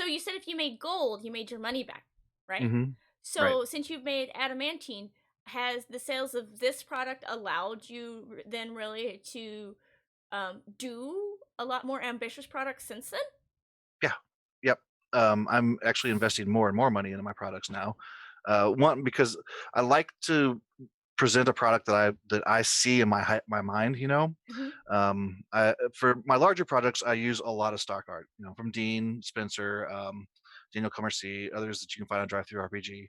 So you said if you made gold, you made your money back, right? Hmm. Right. So since you've made adamantine, has the sales of this product allowed you then really to do a lot more ambitious products since then? Yeah. Yep. I'm actually investing more and more money into my products now. One, because I like to present a product that I see in my mind. Hmm. For my larger projects, I use a lot of stock art. From Dean Spencer, Daniel Commercy, others that you can find on Drive Through RPG,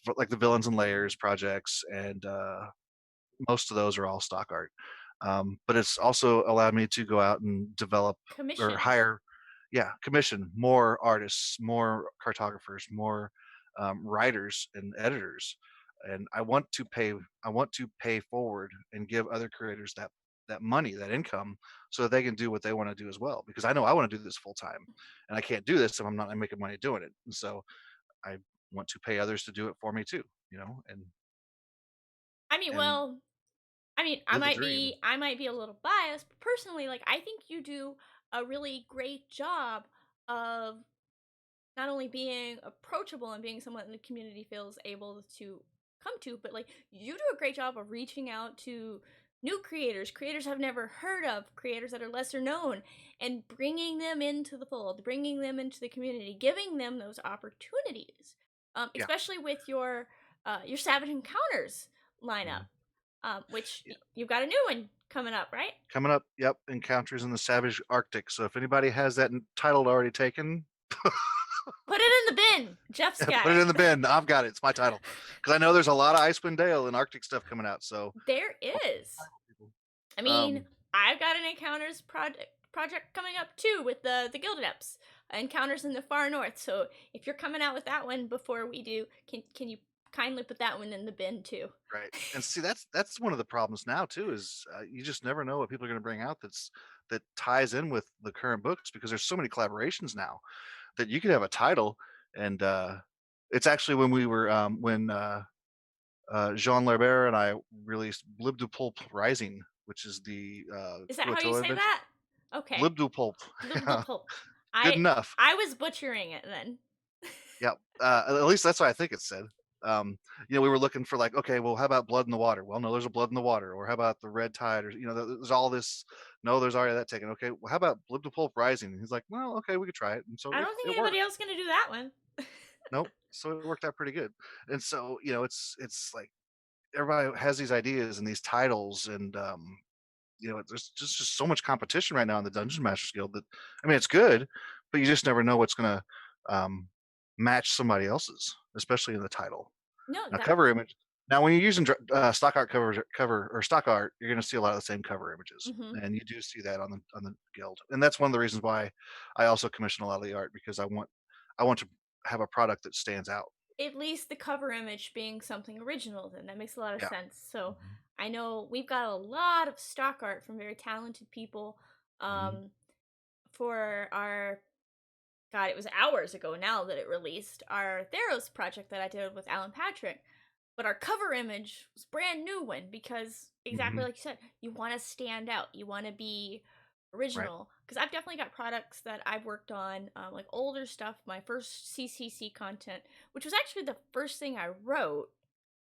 for like the Villains and Layers projects, and most of those are all stock art. But it's also allowed me to go out and develop or Commission. hire, yeah, commission more artists, more cartographers, more writers and editors. And I want to pay forward and give other creators that money, that income, so that they can do what they want to do as well. Because I know I want to do this full time, and I can't do this if I'm not making money doing it. And so I want to pay others to do it for me too. And I mean, and well, I mean, live the dream. I might be a little biased, but personally, like I think you do a really great job of not only being approachable and being someone the community feels able to come to, but like you do a great job of reaching out to new creators, creators I've never heard of, creators that are lesser known, and bringing them into the fold, bringing them into the community, giving them those opportunities. Yeah. Especially with your Savage Encounters lineup, Mhm. which you've got a new one coming up, right? Coming up, yep, Encounters in the Savage Arctic. So if anybody has that title already taken, Put it in the bin. Jeff's got put it it. in the bin. I've got it. It's my title because I know there's a lot of Icewind Dale and Arctic stuff coming out. So, There hold is. on, people. I mean, Um, I've got an encounters project coming up too with the Gilded Eps, encounters in the far north. So if you're coming out with that one before we do, can you kindly put that one in the bin too? right, and see that's one of the problems now too is you just never know what people are going to bring out that ties in with the current books because there's so many collaborations now that you could have a title and it's actually when Jean Lambert and I released Blib du Pulp Rising, which is the Is that how you Kuatoa say adventure. that? Okay. Blib du Pulp. Blub Yeah, blub pulp. good enough. I was butchering it then. Yeah, at least that's what I think it said. Um, we were looking for like, okay, well, how about Blood in the Water? Well, no, there's a Blood in the Water. Or how about the Red Tide? Or there's all this. No, there's already that taken. Okay, well, how about Blib the Pulp Rising? And he's like, well, okay, we could try it. And so I it don't think it anybody worked. else is gonna do that one. Nope. So it worked out pretty good. And so it's like everybody has these ideas and these titles, and there's just so much competition right now in the Dungeon Masters Guild that I mean, it's good, but you just never know what's gonna um, match somebody else's, especially in the title. No, Now, that. cover image. Now, when you're using stock art cover or stock art, you're going to see a lot of the same cover images, Mhm. and you do see that on the guild, and that's one of the reasons why I also commission a lot of the art because I want to have a product that stands out. At least the cover image being something original, then that makes a lot of Yeah. sense. So Mhm. I know we've got a lot of stock art from very talented people, Mhm. um, for our God, it was hours ago now that it released our Theros project that I did with Alan Patrick. But our cover image was a brand new one because exactly Mhm. like you said, you want to stand out, you want to be Right. original. Because I've definitely got products that I've worked on, like older stuff. My first CCC content, which was actually the first thing I wrote,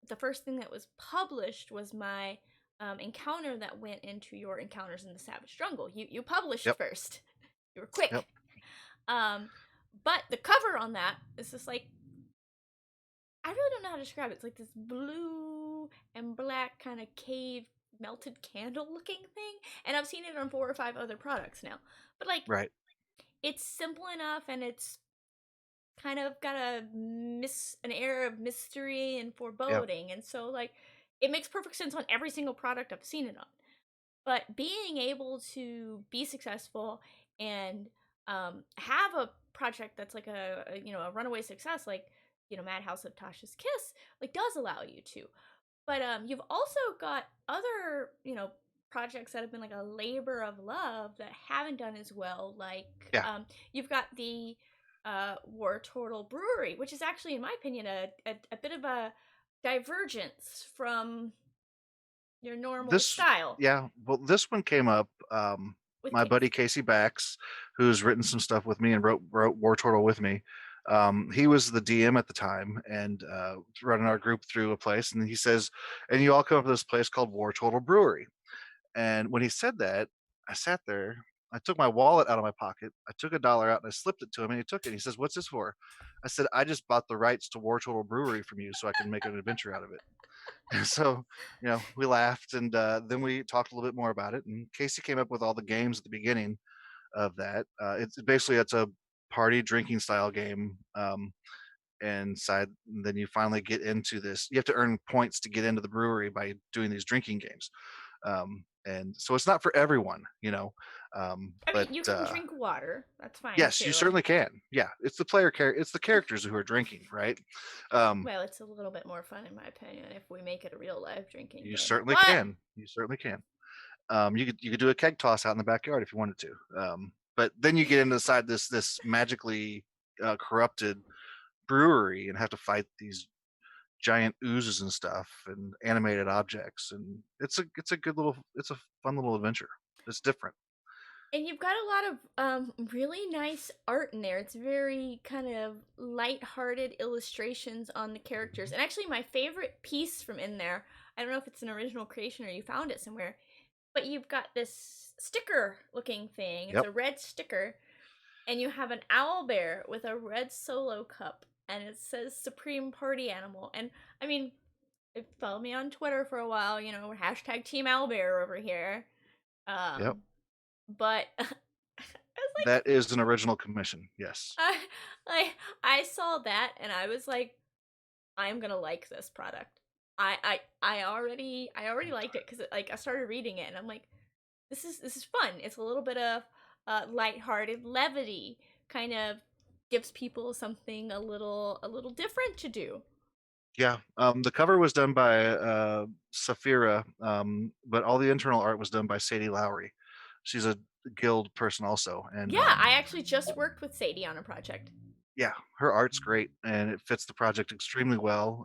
the first thing that was published was my encounter that went into your Encounters in the Savage Jungle. You published Yep. first. You were Yep. quick. Um, but the cover on that is just like I really don't know how to describe it. It's like this blue and black kind of cave melted candle looking thing, and I've seen it on 4 or 5 other products now. But like, Right. it's simple enough, and it's kind of got an air of mystery and Yep. foreboding, and so like, it makes perfect sense on every single product I've seen it on. But being able to be successful and have a project that's like a runaway success, like Madhouse of Tasha's Kiss, like does allow you to. But you've also got other projects that have been like a labor of love that haven't done as well. Like Yeah. you've got the War Tortle Brewery, which is actually, in my opinion, a bit of a divergence from your normal This style. Yeah, well, this one came up. with my buddy Casey. Casey Bax, who's written some stuff with me and wrote War Tortle with me. He was the DM at the time and running our group through a place, and he says, "And you all come up to this place called War Tortle Brewery." And when he said that, I sat there. I took my wallet out of my pocket. I took $1 out and I slipped it to him, and he took it. He says, "What's this for?" I said, "I just bought the rights to War Turtle Brewery from you, so I can make an adventure out of it." And so, we laughed, and then we talked a little bit more about it. And Casey came up with all the games at the beginning of that. It's a party drinking style game. And then you finally get into this. You have to earn points to get into the brewery by doing these drinking games. And so it's not for everyone, I but mean, you can drink water. That's fine yes, you too. certainly can. Yeah, it's the characters who are drinking, right? um, Well, it's a little bit more fun in my opinion if we make it a real life drinking you game. certainly What? can. You certainly can. You could do a keg toss out in the backyard if you wanted to. But then you get inside this magically corrupted brewery and have to fight these giant oozes and stuff and animated objects, and it's a fun little adventure. It's different. And you've got a lot of really nice art in there. It's very kind of light-hearted illustrations on the characters. And actually, my favorite piece from in there, I don't know if it's an original creation or you found it somewhere, but you've got this sticker-looking thing. It's Yep. a red sticker, and you have an owl bear with a red solo cup, and it says Supreme Party Animal. And I mean, if you follow me on Twitter for a while, hashtag Team Owlbear over here. Yep. Um, but I was like, That is an original commission. Yes. I, I, I saw that and I was like, I'm gonna like this product. I already liked it because like I started reading it and I'm like, this is fun. It's a little bit of lighthearted levity, kind of gives people something a little different to do. Yeah. The cover was done by Safira, but all the internal art was done by Sadie Lowry. She's a guild person also, and Yeah, I actually just worked with Sadie on a project. yeah, her art's great and it fits the project extremely well.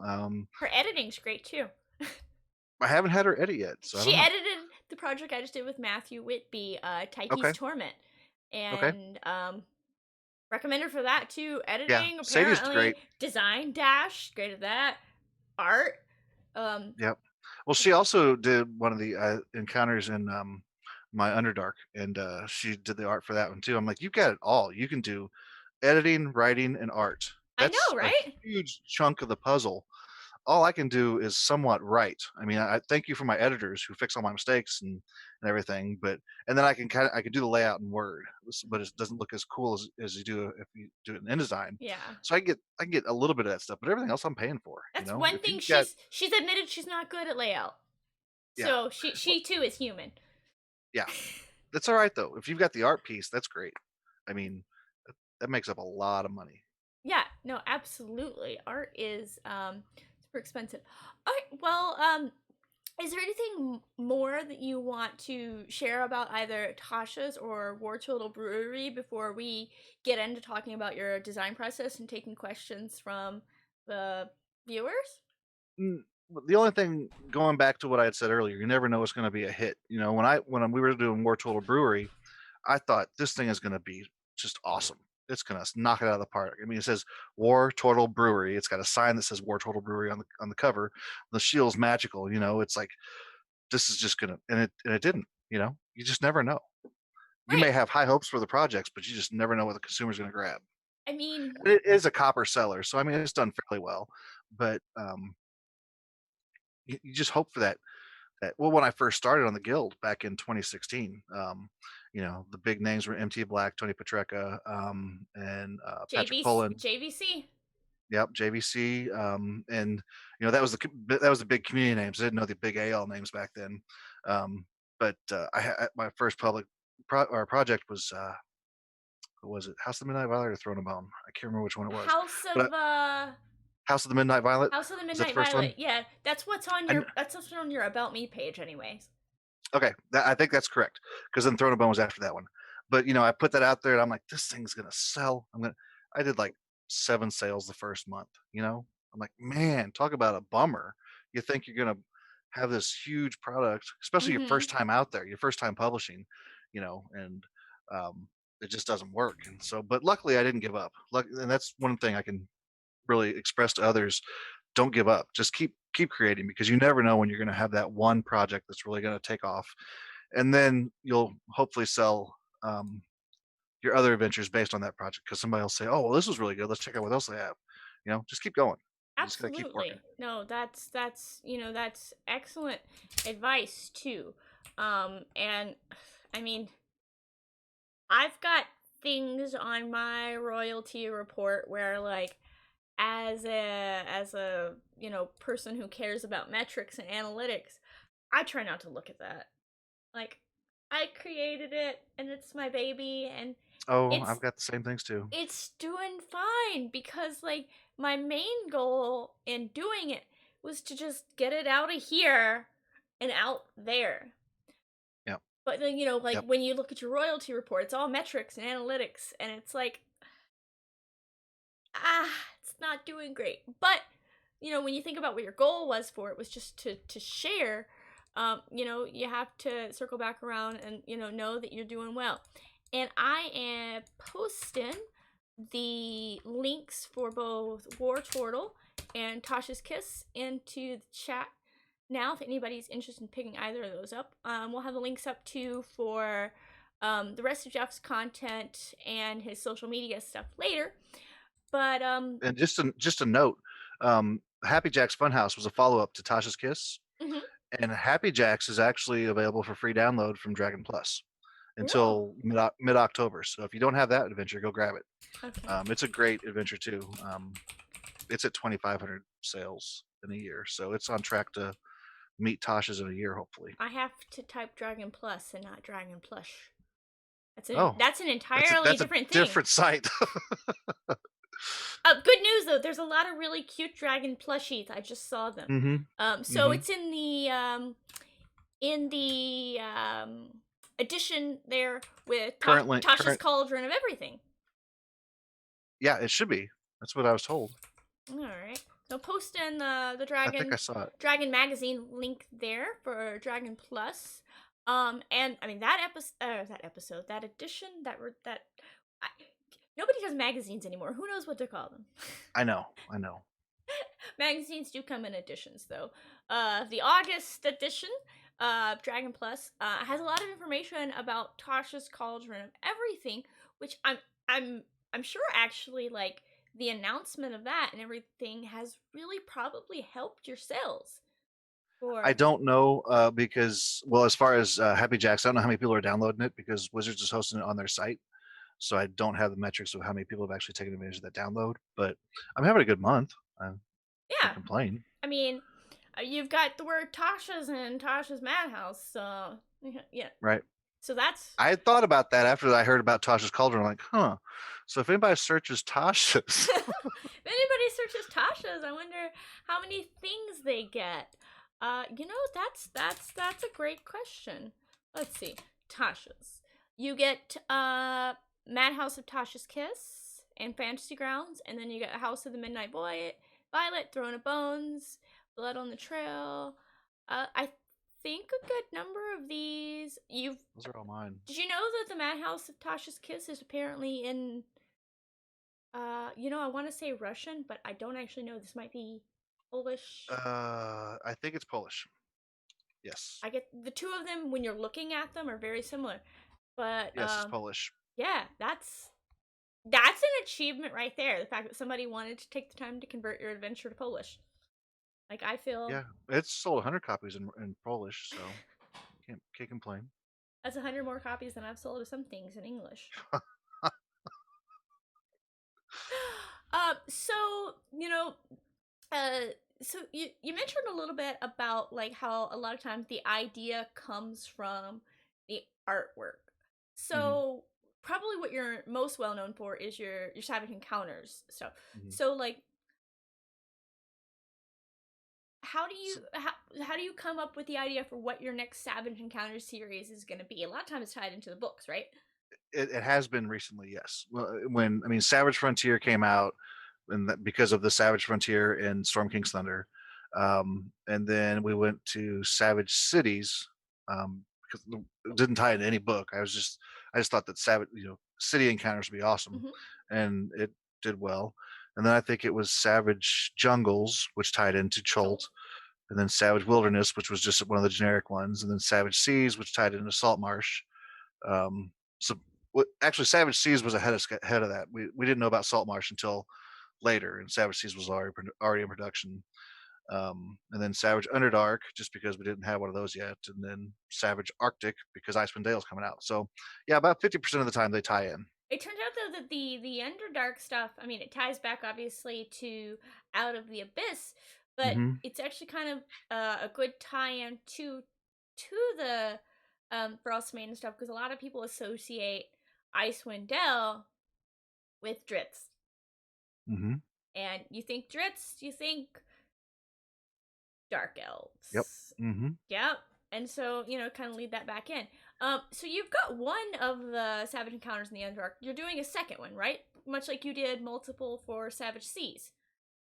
Her editing's great too. I haven't had her edit yet, so I She don't know. edited the project I just did with Matthew Whitby, Tyke's Okay. Torment, Okay. and recommend her for that too. Yeah, Editing Sadie's apparently, great. design dash great at that. Art, Yep. Well, she also did one of the encounters in my Underdark, and she did the art for that one too. I'm like, you've got it all. You can do editing, writing, and art. I That's know, a right? huge chunk of the puzzle. All I can do is somewhat write. I mean, I thank you for my editors who fix all my mistakes and everything, but and then I can do the layout in Word, but it doesn't look as cool as you do if you do it in InDesign. Yeah, So I can get a little bit of that stuff, but everything else I'm paying for. that's one If thing you've got she's admitted she's not good at layout, yeah, so she too is human. yeah, that's all right though. If you've got the art piece, that's great. I mean, that makes up a lot of money. Yeah, no, absolutely. Art is super expensive. All right, well, is there anything more that you want to share about either Tasha's or War Turtle Brewery before we get into talking about your design process and taking questions from the viewers? But the only thing going back to what I had said earlier, you never know what's going to be a hit. When we were doing War Total Brewery, I thought this thing is going to be just awesome. It's going to knock it out of the park. I mean, it says War Turtle Brewery. It's got a sign that says War Turtle Brewery on the cover. The shield's magical. It's like this is just gonna, and it didn't. You just never know. You Right. may have high hopes for the projects, but you just never know what the consumer's going to grab. I mean, And it is a copper seller, so I mean, it's done fairly well. But you just hope for that. Well, when I first started on the guild back in 2016, the big names were MT Black, Tony Petreka, and Patrick Pullen. JVC. Yep, JVC, and that was the big community names. I didn't know the big AL names back then. But my first public project was what was it, House of the Midnight Violet or Throne of Bone? I can't remember which one it was. House But of House of the Midnight Violet, House of the was that the Midnight first one? Violet. Yeah, that's what's on your About Me page anyways. Okay, I think that's correct because then Throne of Bone was after that one. But I put that out there, and I'm like, this thing's gonna sell. I did like 7 sales the first month. I'm like, man, talk about a bummer. You think you're gonna have this huge product, especially your Mm-hmm. first time out there, your first time publishing. and it just doesn't work. And so, but luckily, I didn't give up. And that's one thing I can really express to others: don't give up. Just keep creating, because you never know when you're going to have that one project that's really going to take off, and then you'll hopefully sell your other adventures based on that project, because somebody will say, "Oh, well, this was really good. Let's check out what else they have." Just keep going. You just got to keep working. Absolutely. No, that's excellent advice too. And I mean, I've got things on my royalty report where like as a person who cares about metrics and analytics, I try not to look at that. Like I created it and it's my baby and Oh, I've it's got the same things too. it's doing fine because like my main goal in doing it was to just get it out of here and out there. Yep. But then like Yep. when you look at your royalty report, it's all metrics and analytics and it's like it's not doing great. But when you think about what your goal was for it was just to share, you have to circle back around and know that you're doing well. And I am posting the links for both War Tortle and Tasha's Kiss into the chat now if anybody's interested in picking either of those up. We'll have the links up too for the rest of Jeff's content and his social media stuff later. But And just a note, Happy Jack's Funhouse was a follow up to Tasha's Kiss, mhm. and Happy Jack's is actually available for free download from Dragon Plus Cool. until mid October. So if you don't have that adventure, go grab it. Okay. It's a great adventure too. It's at 2,500 sales in a year, so it's on track to meet Tasha's in a year, hopefully. I have to type Dragon Plus and not Dragon Plush. Oh, That's an that's a entirely that's a different thing. different site. Good news though, there's a lot of really cute dragon plushies. I just saw them. Mm-hmm. So Mm-hmm. it's in the edition there with Currently, Tasha's Cauldron of Everything. yeah, it should be. That's what I was told. All right. So post in the I think I saw it. Dragon magazine link there for Dragon Plus. And I mean that edition that I, nobody does magazines anymore. Who knows what to call them? I know. I know. Magazines do come in editions though. The August edition of Dragon Plus has a lot of information about Tasha's Cauldron of Everything, which I'm sure actually like the announcement of that and everything has really probably helped your sales. I For don't know, because, well, as far as Happy Jacks, I don't know how many people are downloading it, because Wizards is hosting it on their site. So I don't have the metrics of how many people have actually taken advantage of that download. But I'm having a good month. I yeah, can't complain. I mean, you've got the word Tasha's in Tasha's Madhouse, so yeah. Right. So that's I had thought about that after I heard about Tasha's Cauldron. I'm like, huh. So if anybody searches Tasha's, if anybody searches Tasha's, I wonder how many things they get. That's a great question. Let's see. Tasha's. You get Madhouse of Tasha's Kiss and Fantasy Grounds, and then you get House of the Midnight Violet, Throne of Bones, Blood on the Trail. I think a good number of these those are all mine. Did you know that the Madhouse of Tasha's Kiss is apparently in I want to say Russian, but I don't actually know. This might be Polish. I think it's Polish. Yes. I get the two of them when you're looking at them are very similar. But Yes, it's Polish. yeah, that's an achievement right there. The fact that somebody wanted to take the time to convert your adventure to Polish. Like I feel Yeah, it's sold 100 copies in Polish, so can't complain. that's 100 more copies than I've sold of some things in English. So so you mentioned a little bit about like how a lot of times the idea comes from the artwork. Hmm. So probably what you're most well known for is your Savage Encounters stuff. Hmm. So like So how do you come up with the idea for what your next Savage Encounters series is going to be? A lot of times it's tied into the books, right? it has been recently, yes. Well, when I mean Savage Frontier came out, and because of the Savage Frontier and Storm King's Thunder, and then we went to Savage Cities, because it didn't tie into any book. I just thought that Savage, city encounters would be awesome, Hmm. and it did well. And then I think it was Savage Jungles, which tied into Cholt, Jolt. and then Savage Wilderness, which was just one of the generic ones, and then Savage Seas, which tied into Salt Marsh. So actually, Savage Seas was ahead of that. We didn't know about Salt Marsh until later, and Savage Seas was already in production. And then Savage Underdark, just because we didn't have one of those yet, and then Savage Arctic because Icewind Dale's coming out. So yeah, about 50% of the time they tie in. It turns out though that the Underdark stuff, I mean, it ties back obviously to Out of the Abyss, but Hmm. it's actually kind of a good tie-in to the Frostmaiden and stuff because a lot of people associate Icewind Dale with Dritz, Hmm. and you think Dritz, you think Dark Yep. Elves. Hmm. Yep. And so, kind of lead that back in. So you've got one of the Savage Encounters in the Underdark. You're doing a second one, right? Much like you did multiple for Savage Seas.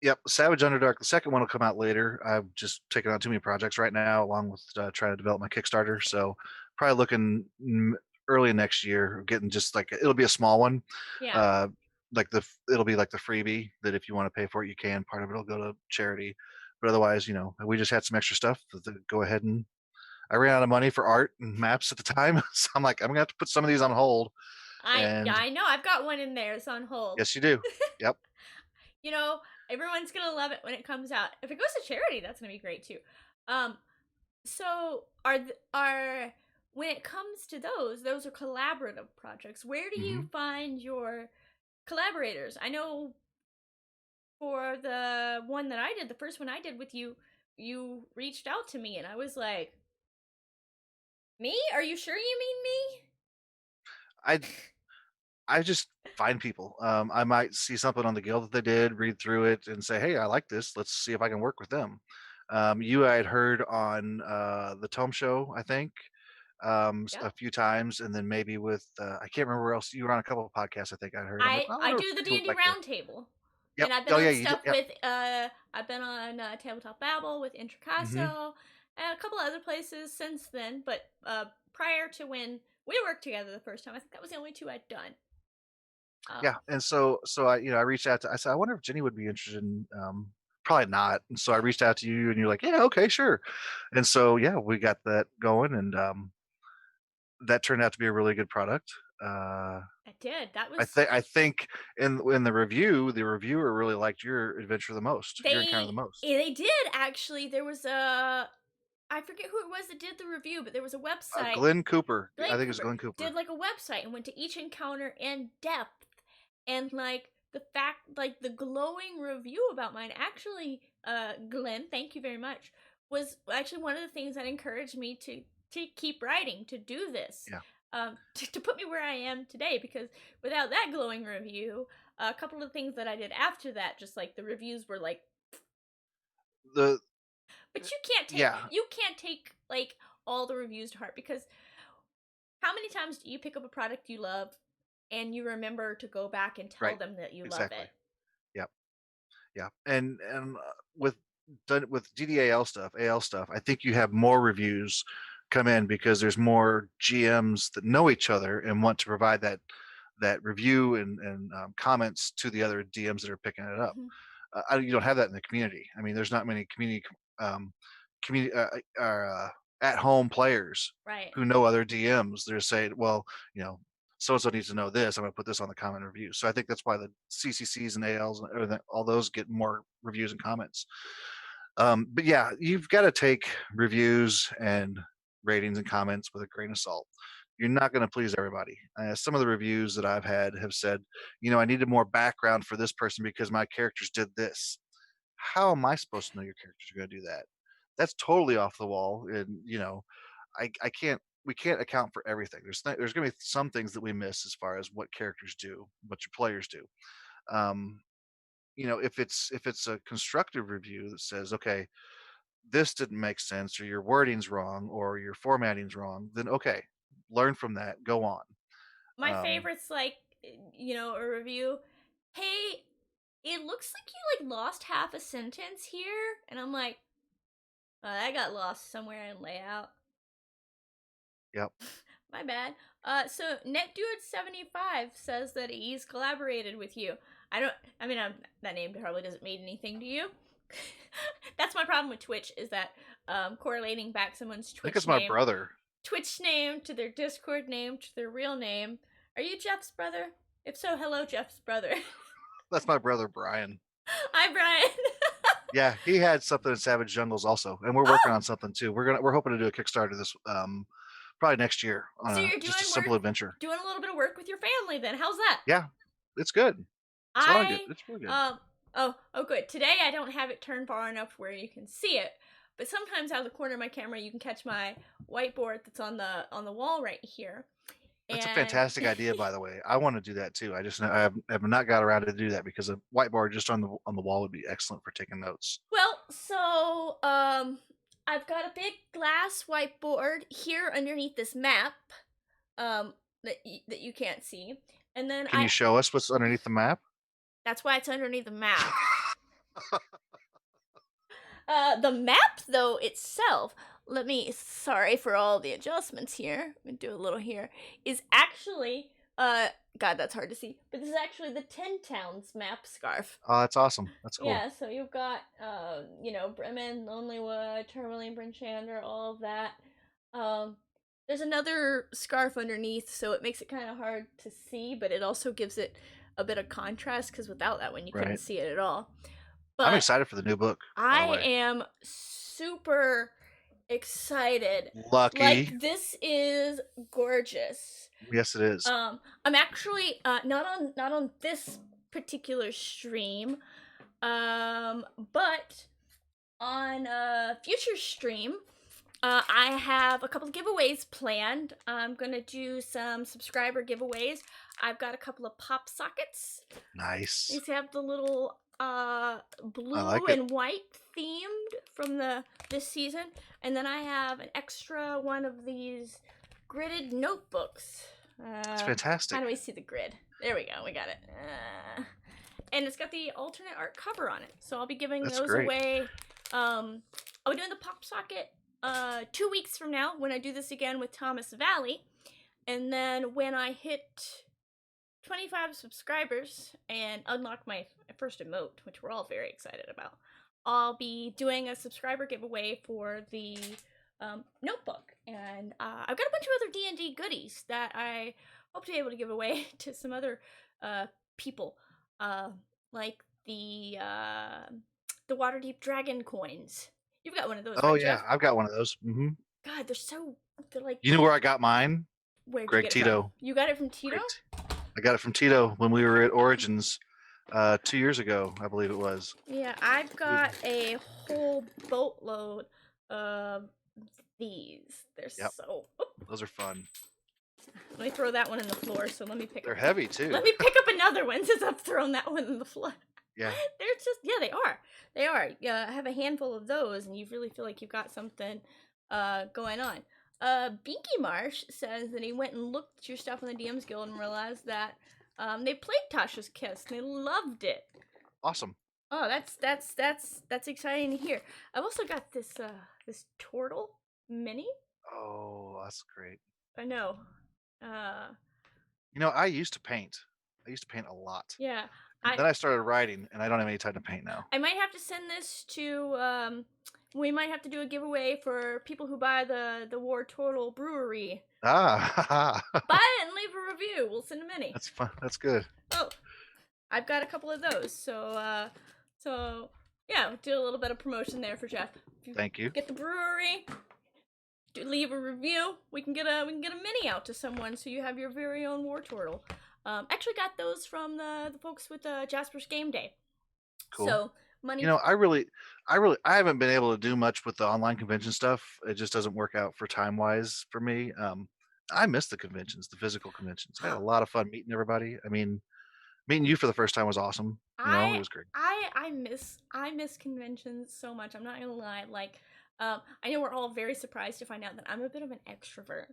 Yep. Savage Underdark. The second one will come out later. I've just taken on too many projects right now, along with trying to develop my Kickstarter. So probably looking early next year, getting just like it'll be a small one. Yeah. Uh, it'll be like the freebie that if you want to pay for it, you can. Part of it'll go to charity, but otherwise, we just had some extra stuff to go ahead and I ran out of money for art and maps at the time, so I'm like, I'm gonna have to put some of these on hold. Yeah, And I know. I've got one in there. It's on hold. yes, you do. Yep. you know, Everyone's gonna love it when it comes out. If it goes to charity, that's gonna be great too. Um, so are when it comes to those are collaborative projects. Where do you Hmm. find your collaborators? I know for the one that I did, the first one I did with you, you reached out to me and I was like, "Me? Are you sure you mean I me?" I just find people. I might see something on the guild that they did, read through it, and say, "Hey, I like this. Let's see if I can work with them." I had heard on the Tome Show, I think, Yeah. a few times, and then maybe with I can't remember where else you were on a couple of podcasts. I think I heard. I'm like, well, I I wonder if do the Casey would D&D like to. roundtable. Yep. And I've been Oh yeah, on you did. stuff Yep. with I've been on Tabletop Babble with Hmm. Intricasso and a couple other places since then, but prior to when we worked together the first time, I think that was the only two I'd done. Yeah, Um and so I reached out to I said, "I wonder if Jenny would be interested in," probably not, and so I reached out to you, and you're like, "Yeah, okay, sure." And so, yeah, we got that going, and, that turned out to be a really good product. Uh, I did. That was I think in the reviewer really liked your adventure the most, your encounter the most. they did actually. There was a I forget who it was that did the review, but there was a website. Glenn Cooper, I Glenn think it's Cooper Glenn Cooper. did like a website and went to each encounter in depth, and like the fact, like the glowing review about mine. Actually, Glenn, thank you very much. Was actually one of the things that encouraged me to keep writing, to do this, Yeah. to put me where I am today. Because without that glowing review, a couple of things that I did after that, just like the reviews were like, The but yeah, you can't take like all the reviews to heart because how many times do you pick up a product you love and you remember to go back and tell right, them that you love exactly. it? Yeah. Yeah, and with with DDAL stuff, AL stuff, I think you have more reviews come in because there's more GMs that know each other and want to provide that review and comments to the other DMs that are picking it up. Mhm. You don't have that in the community. I mean, there's not many um, community at home players Right. who know other DMs. They're saying, well, you know, so and so needs to know this. I'm going to put this on the comment review. So I think that's why the CCCs and ALs and everything, all those get more reviews and comments. But yeah, you've got to take reviews and ratings and comments with a grain of salt. You're not going to please everybody. Some of the reviews that I've had have said, I needed more background for this person because my characters did this. How am I supposed to know your characters are going to do that? That's totally off the wall. And, I can't, we can't account for everything. There's going to be some things that we miss as far as what characters do, what your players do. Um, if it's a constructive review that says, okay, this didn't make sense, or your wording's wrong, or your formatting's wrong, then okay, learn from that, go on. My Um, favorite's like, a review. Hey, it looks like you like lost half a sentence here, and I'm like, I got lost somewhere in layout. Yep. My bad. So NetDude75 says that he's collaborated with you. I mean, that name probably doesn't mean anything to you. That's my problem with Twitch, is that correlating back someone's I think it's my brother. Twitch name to their Discord name to their real name. Are you Jeff's brother? If so, hello, Jeff's brother. That's my brother Brian. Hi, Brian. Yeah, he had something in Savage Jungles also, and we're working on something too. We're hoping to do a Kickstarter this probably next year on So you're just a simple adventure. doing a little bit of work with your family then. How's that? Yeah, it's good. It's a lot of good. It's really good. Oh good. Today I don't have it turned far enough where you can see it, but sometimes out of the corner of my camera you can catch my whiteboard that's on the wall right here. That's a fantastic idea, by the way. I want to do that too. I have not got around to do that because a whiteboard just on the wall would be excellent for taking notes. Well, so I've got a big glass whiteboard here underneath this map, that you can't see, and then Can you show us what's underneath the map? That's why it's underneath the map. The map, though, itself, sorry for all the adjustments here, let me do a little here, is actually, God, that's hard to see, but this is actually the 10 Towns map scarf. Oh, that's awesome. That's cool. Yeah, so you've got, Bremen, Lonelywood, Tourmaline, Brinchander, all of that. There's another scarf underneath, so it makes it kind of hard to see, but it also gives it a bit of contrast, because without that one, you couldn't see it at all. But I'm excited for the new book. I am super excited. Lucky. Like, this is gorgeous. Yes, it is. I'm actually not on this particular stream, but on a future stream, I have a couple of giveaways planned. I'm gonna do some subscriber giveaways. I've got a couple of pop sockets. Nice. These have the little blue and white themed from this season, and then I have an extra one of these gridded notebooks. It's fantastic. How do we see the grid? There we go. We got it. And it's got the alternate art cover on it, so I'll be giving those away. I'll be doing the pop socket 2 weeks from now when I do this again with Thomas Valley, and then when I hit 25 subscribers and unlock my first emote, which we're all very excited about, I'll be doing a subscriber giveaway for the notebook, and I've got a bunch of other D&D goodies that I hope to be able to give away to some other people, like the Waterdeep Dragon coins. You've got one of those. Oh, right, yeah, Jeff? I've got one of those. Mm-hmm. God, they're like. You know where I got mine? Where'd Greg you get Tito. It from? You got it from Tito? I got it from Tito when we were at Origins 2 years ago, I believe it was. Yeah, I've got a whole boatload of these. They're so. Those are fun. Let me throw that one in the floor. So let me pick. They're heavy too. Let me pick up another one since I've thrown that one in the floor. Yeah. They're just they are. They are. I have a handful of those, and you really feel like you've got something going on. Binky Marsh says that he went and looked at your stuff on the DMsGuild and realized that they played Tasha's Kiss and they loved it. Awesome. Oh, that's exciting to hear. I've also got this Tortle mini. Oh, that's great. I know. I used to paint. I used to paint a lot. Yeah. Then I started writing, and I don't have any time to paint now. I might have to send this to. We might have to do a giveaway for people who buy the War Tortle Brewery. Ah. Buy it and leave a review. We'll send a mini. That's fun. That's good. Oh, I've got a couple of those. So yeah, do a little bit of promotion there for Jeff. Thank you. Get the brewery. Leave a review. We can get a mini out to someone, so you have your very own War Tortle. Actually got those from the folks with Jasper's Game Day. Cool. So money. I haven't been able to do much with the online convention stuff. It just doesn't work out for time wise for me. I miss the conventions, the physical conventions. I had a lot of fun meeting everybody. I mean, meeting you for the first time was awesome. It was great. I miss conventions so much. I'm not gonna lie. Like, I know we're all very surprised to find out that I'm a bit of an extrovert.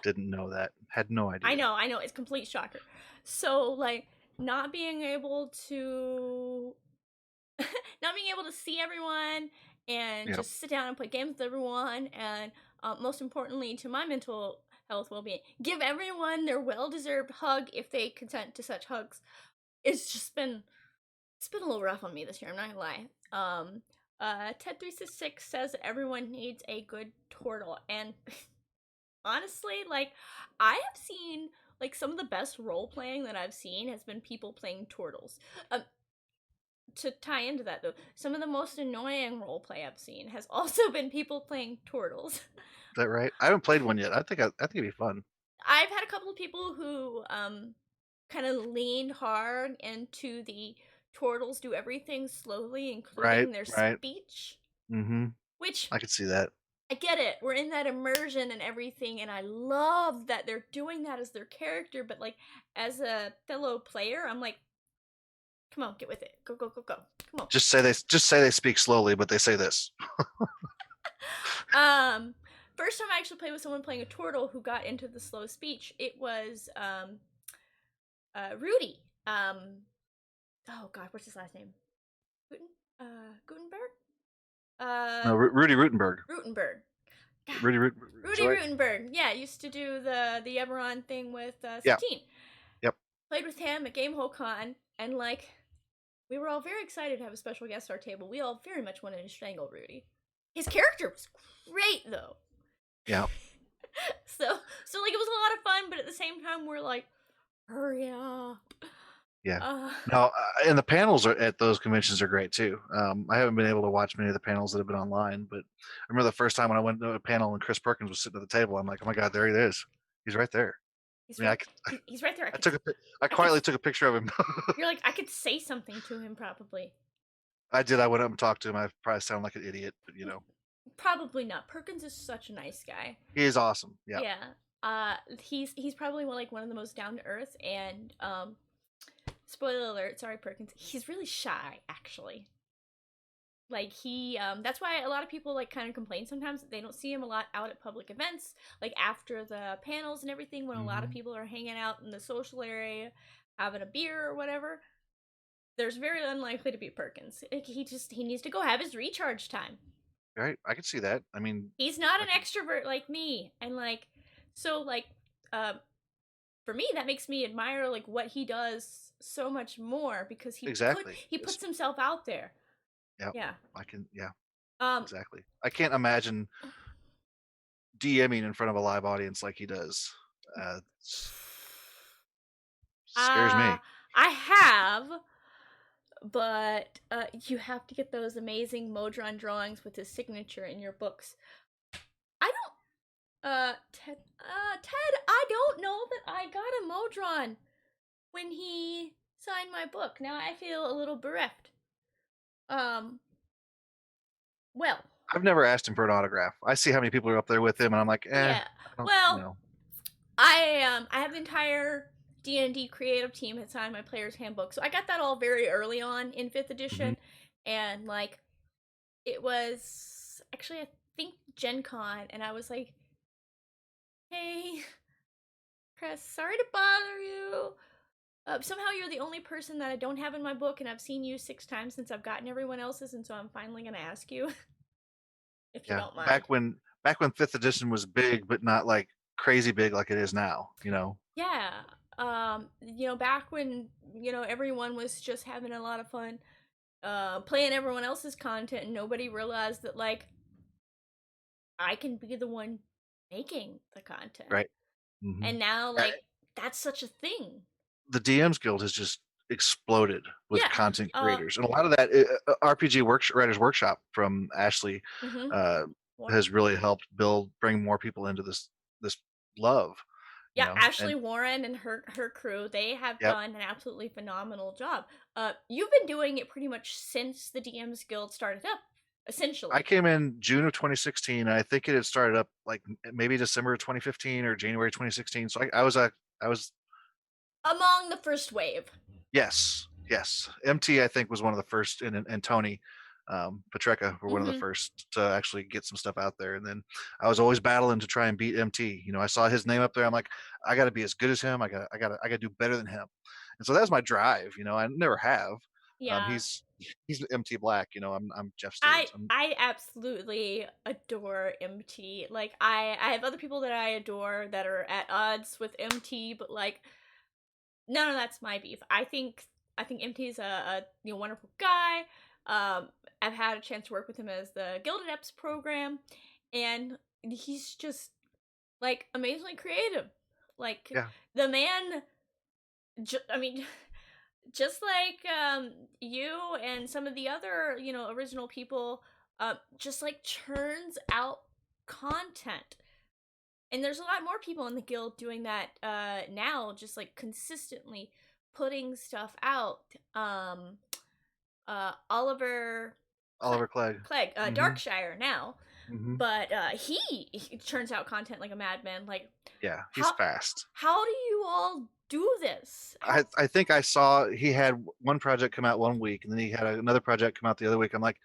Didn't know that. Had no idea. I know. It's a complete shocker. So, like, not being able to see everyone and just sit down and play games with everyone, and most importantly to my mental health well-being, give everyone their well-deserved hug if they consent to such hugs. It's been a little rough on me this year, I'm not gonna lie. Ted366 says everyone needs a good turtle, and honestly, like, I have seen, like, some of the best role playing that I've seen has been people playing turtles. To tie into that though, some of the most annoying role play I've seen has also been people playing turtles. Is that right? I haven't played one yet. I think it'd be fun. I've had a couple of people who kind of leaned hard into the turtles do everything slowly, Right, including their right. speech, Mm-hmm. which I could see that. I get it. We're in that immersion and everything, and I love that they're doing that as their character, but like as a fellow player, I'm like, come on, get with it. Go, go, go, go. Come on. Just say they speak slowly, but they say this. Um, First time I actually played with someone playing a turtle who got into the slow speech, it was Rudy. Oh God, what's his last name? Guten, Gutenberg? No, Rudy Rutenberg. Rutenberg. God, Rudy Rut. Is that Rudy right? Rutenberg. Yeah, used to do the Eberron thing with Yeah. 15. Yep. Played with him at Game Con, and like we were all very excited to have a special guest at our table. We all very much wanted to strangle Rudy. His character was great though. Yeah. So like it was a lot of fun, but at the same time we're like, hurry up. Yeah. Uh, No, and the panels at those conventions are great too. I haven't been able to watch many of the panels that have been online, but I remember the first time when I went to a panel and Chris Perkins was sitting at the table. I'm like, oh my God, there he is. He's right there. he's I mean, right. He's right there. I took I I could. quietly took a picture of him. You're like, I could say something to him probably. I did. I went up and talked to him. I probably sound like an idiot, but Probably not. Perkins is such a nice guy. he is awesome. Yeah. Yeah. He's probably one of the most down to earth, and spoiler alert, sorry Perkins, he's really shy actually. Like he that's why a lot of people like kind of complain sometimes that they don't see him a lot out at public events, like after the panels and everything, when a lot of Hmm. people are hanging out in the social area having a beer or whatever. There's very unlikely to be Perkins. Like, he needs to go have his recharge time. Right. I can see that. I mean, He's not I an can extrovert like me, and like so like um for me that makes me admire like what he does so much more because exactly. he Yes. puts himself out there. Yeah. Yeah. I can. Yeah. Um Exactly. I can't imagine DMing in front of a live audience like he does. Scares uh me. I have, but you have to get those amazing Modron drawings with his signature in your books. I don't Ted, I don't know that I got a Modron when he signed my book. Now I feel a little bereft. Um well, I've never asked him for an autograph. I see how many people are up there with him, and I'm like, yeah. I don't. Well, I have the entire D&D creative team had signed my player's handbook. So I got that all very early on in 5th Mhm. edition, and like it was actually I think Gen Con, and I was like, "Hey, Chris, sorry to bother you. Somehow you're the only person that I don't have in my book, and I've seen you 6 times since I've gotten everyone else's, and so I'm finally gonna ask you if you Yeah. don't mind." Back when fifth edition was big, but not like crazy big like it is now. Yeah. Back when, everyone was just having a lot of fun playing everyone else's content and nobody realized that like I can be the one making the content. Right. Hmm. And now like that's such a thing. The DMs Guild has just exploded with Yeah. content creators, and a lot of that RPG Writers Workshop from Ashley Mhm. uh, Warren. has really helped bring more people into this love. Yeah, And Ashley Warren and her crew, they have yep, done an absolutely phenomenal job. You've been doing it pretty much since the DMs Guild started up, I essentially. came in June of 2016. And I think it had started up like maybe December of 2015 or January 2016. So I was Among the first wave. yes, yes. MT I think was one of the first, and Tony Petreka were one of the Mhm. first to actually get some stuff out there. And then I was always battling to try and beat MT. I saw his name up there. I'm like, I got to be as good as him. I got to do better than him. And so that was my drive. I never have. Yeah. He's MT Black, you know, I'm Jeff I Stevens. I absolutely adore MT. Like I have other people that I adore that are at odds with MT, but like none of that's my beef. I think MT's a wonderful guy. I've had a chance to work with him as the Gilded Eps program, and he's just like amazingly creative. Like Yeah, the man, I mean, just like you and some of the other original people, just like churns out content. And there's a lot more people in the guild doing that now, just like consistently putting stuff out. Oliver Oliver Clegg. Clegg, Mhm, Darkshire now, mhm. but he churns out content like a madman. Like Yeah, he's how fast. how do you all do this? How I think I saw he had one project come out one week, and then he had another project come out the other week. I'm like,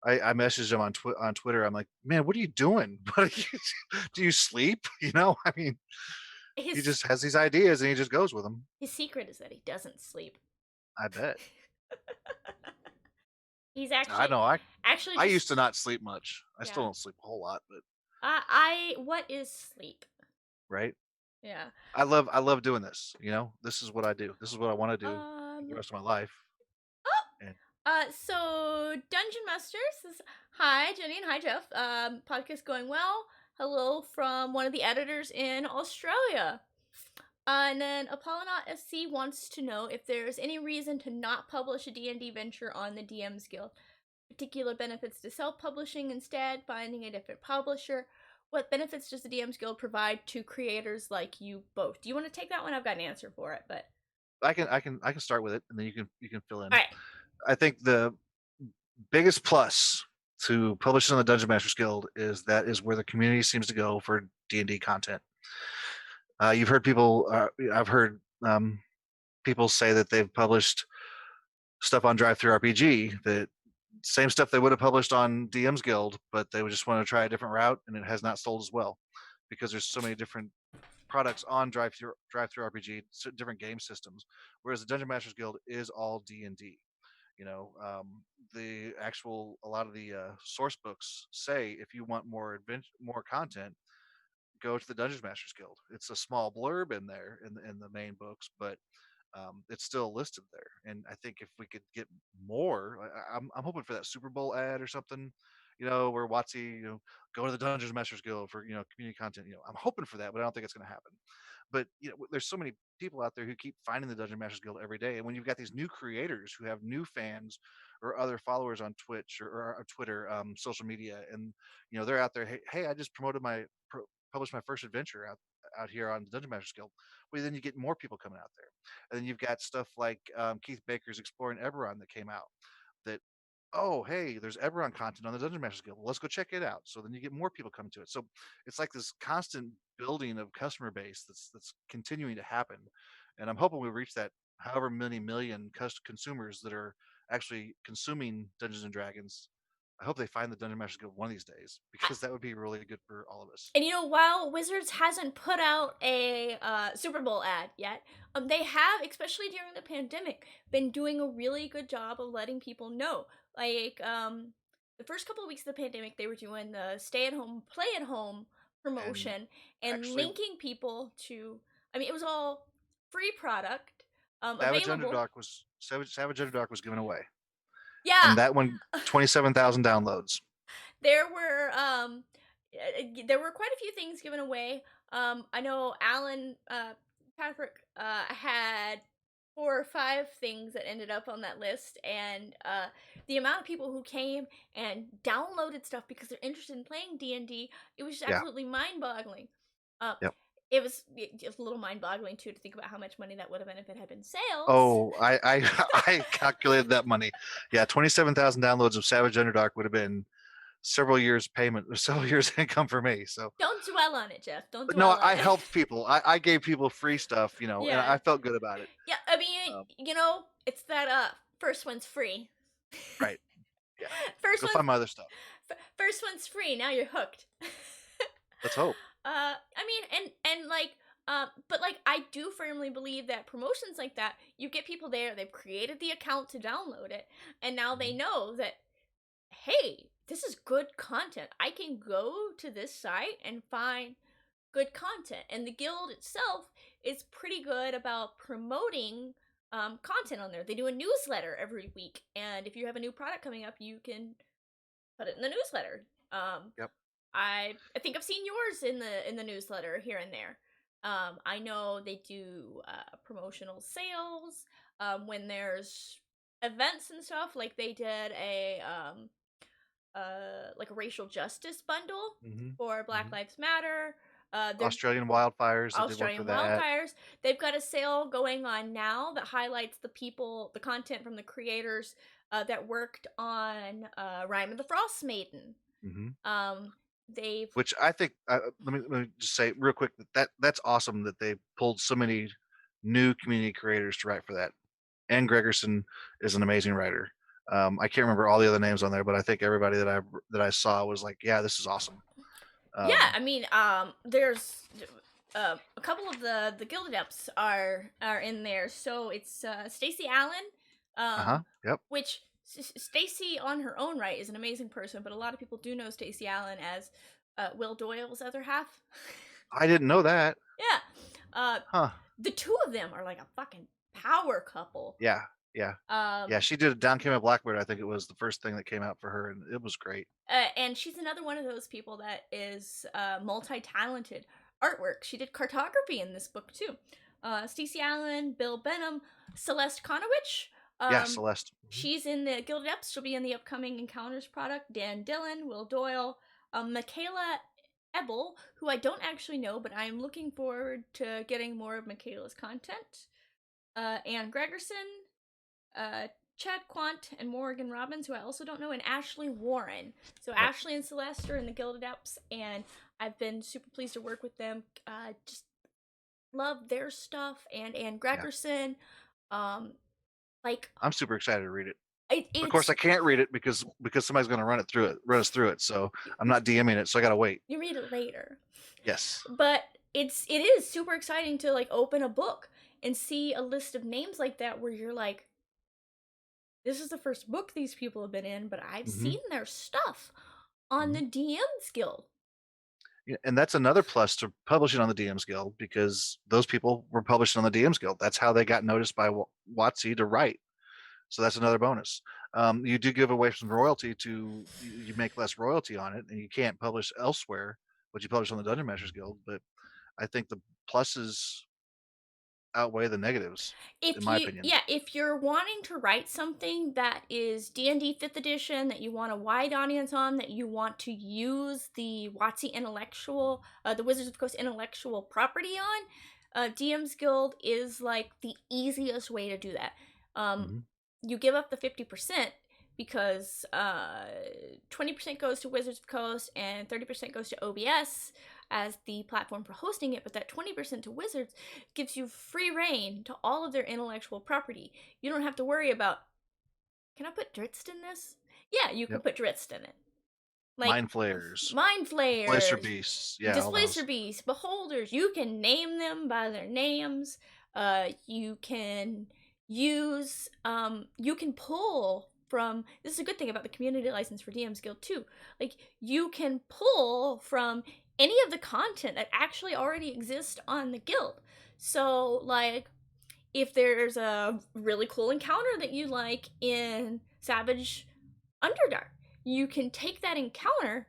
I messaged him on Twitter. I'm like, "Man, what are you doing? What are you do you sleep?" You know? I mean, he his just has these ideas and he just goes with them. his secret is that he doesn't sleep. I bet. He's I actually know, actually I just used to not sleep much. I still yeah. don't sleep a whole lot, but I what is sleep? right? Yeah. I love doing this, you know? This is what I do. This is what I wanna do for the Um rest of my life, and so Dungeon Master says, "Hi Jenny and hi Jeff. Podcast going well. Hello from one of the editors in Australia." And then Apollonot SC wants to know if there's any reason to not publish a D&D venture on the DM's Guild. Particular benefits to self-publishing instead, finding a different publisher. What benefits does the DM's Guild provide to creators like you both? Do you want to take that one? I've got an answer for it, but I can start with it, and then you can fill all in. right. I think the biggest plus to publishing on the Dungeon Masters Guild is that is where the community seems to go for D&D content. You've heard people. I've heard people say that they've published stuff on Drive Through RPG that same stuff they would have published on DM's Guild, but they would just want to try a different route, and it has not sold as well because there's so many different products on Drive Through RPG, different game systems. Whereas the Dungeon Masters Guild is all D&D. You know, the actual a lot of the source books say if you want more content, go to the Dungeon Masters Guild. It's a small blurb in there in the main books, but it's still listed there. And I think if we could get more, I'm hoping for that Super Bowl ad or something, you know, where Watsy, go to the Dungeons Masters Guild for community content. I'm hoping for that, but I don't think it's going to happen. But there's so many people out there who keep finding the Dungeon Masters Guild every day, and when you've got these new creators who have new fans or other followers on Twitch or Twitter, social media, and they're out there, hey, I just published my first adventure out here on the Dungeon Masters Guild. Well, then you get more people coming out there, and then you've got stuff like Keith Baker's Exploring Eberron that came out. That oh hey, there's Eberron content on the Dungeon Masters Guild. Well, let's go check it out. So then you get more people coming to it. So it's like this constant building of customer base that's continuing to happen, and I'm hoping we reach that however many million consumers that are actually consuming Dungeons and Dragons. I hope they find the Dungeon Masters Guild one of these days because that would be really good for all of us. And while Wizards hasn't put out a Super Bowl ad yet, they have, especially during the pandemic, been doing a really good job of letting people know. Like the first couple of weeks of the pandemic, they were doing the stay at home, play at home And promotion and actually, linking people to. I mean, it was all free product Savage available. Underdog was Savage Underdog was given away, Yeah, and that one 27,000 downloads. there were quite a few things given away. I know Alan Patrick had 4 or 5 things that ended up on that list, and the amount of people who came and downloaded stuff because they're interested in playing D&D, it was just Yeah, absolutely mind-boggling. Uh, yep. it was just a little mind-boggling too to think about how much money that would have been if it had been sales. Oh, I I calculated that money. Yeah, 27,000 downloads of Savage Underdog would have been several years payment, several years income for me. So, Don't dwell on it, Jeff. Don't but no, dwell on I it. helped people. I gave people free stuff, and Yeah. I felt good about it. Yeah, I mean, Um, it's that first one's free. right. Yeah. first Go one's find my other stuff. first one's free. Now you're hooked. Let's hope. I mean, and like But like I do firmly believe that promotions like that, you get people there, they've created the account to download it, and now they Mhm. know that, hey, this is good content. I can go to this site and find good content. And the guild itself is pretty good about promoting content on there. They do a newsletter every week, and if you have a new product coming up, you can put it in the newsletter. Um, Yep. I think I've seen yours in the newsletter here and there. I know they do promotional sales when there's events and stuff. Like they did a like a racial justice bundle Mhm. for Black Mhm. Lives Matter. They're Australian wildfires, they did one for Australian that. wildfires. They've got a sale going on now that highlights the content from the creators that worked on Rhyme of the Frost Maiden. Mhm. Um, they've Which I think, let me just say real quick that's awesome that they pulled so many new community creators to write for that. Ann Gregerson is an amazing writer. I can't remember all the other names on there, but I think everybody that I saw was like, "Yeah, this is awesome." Yeah, Um, I mean, there's a couple of the guild adepts are in there. So it's Stacy Allen, uh-huh, yep. which Stacy on her own right is an amazing person, but a lot of people do know Stacy Allen as Will Doyle's other half. I didn't know that. Yeah, uh, Huh. the two of them are like a fucking power couple. Yeah, yeah. Yeah, Um, she did Down Came a Blackbird, I think it was the first thing that came out for her, and it was great. and she's another one of those people that is multi-talented. Artwork. She did cartography in this book too. Stacey Allen, Bill Benham, Celeste Konowich. Yeah, Um, Celeste. Mhm, she's in the Gilded Depths. She'll be in the upcoming Encounters product. Dan Dillon, Will Doyle, Michaela Ebel, who I don't actually know, but I'm looking forward to getting more of Michaela's content. Anne Gregerson, uh, Chad Quant and Morgan Robbins, who I also don't know, and Ashley Warren. So yep, Ashley and Celeste are in the Gilded Depths, and I've been super pleased to work with them. Just love their stuff, and yeah. Gregerson. Um, like I'm super excited to read it. Of course, it's I can't read it because somebody's gonna run us through it, so I'm not DMing it, so I gotta wait. you read it later, Yes. but it is super exciting to like open a book and see a list of names like that where you're like, this is the first book these people have been in, but I've Mhm, seen their stuff on mhm. the DMs Guild. Yeah, and that's another plus to publishing on the DMs Guild because those people were publishing on the DMs Guild. That's how they got noticed by WotC to write. So that's another bonus. You do give away some royalty to you make less royalty on it, and you can't publish elsewhere, but you publish on the Dungeon Masters Guild. But I think the pluses outweigh the negatives, in If my you opinion. Yeah, if you're wanting to write something that is D&D 5th edition, that you want a wide audience on, that you want to use the WotC intellectual, the Wizards of the Coast intellectual property on, DM's Guild is like the easiest way to do that. um Mhm. you give up the 50% because 20% goes to Wizards of the Coast and 30% goes to OBS as the platform for hosting it, but that 20% to Wizards gives you free reign to all of their intellectual property. You don't have to worry about, can I put Dritz in this? Yeah, you can Yep. put Dritz in it. Like Mind flayers, Mind displacer Flayers, beasts. Yeah, all Displacer those. Beasts, Beholders, you can name them by their names. You can you can pull from, this is a good thing about the community license for DM's Guild too. Like, you can pull from any of the content that actually already exists on the guild. So, like, if there's a really cool encounter that you like in Savage Underdark, you can take that encounter,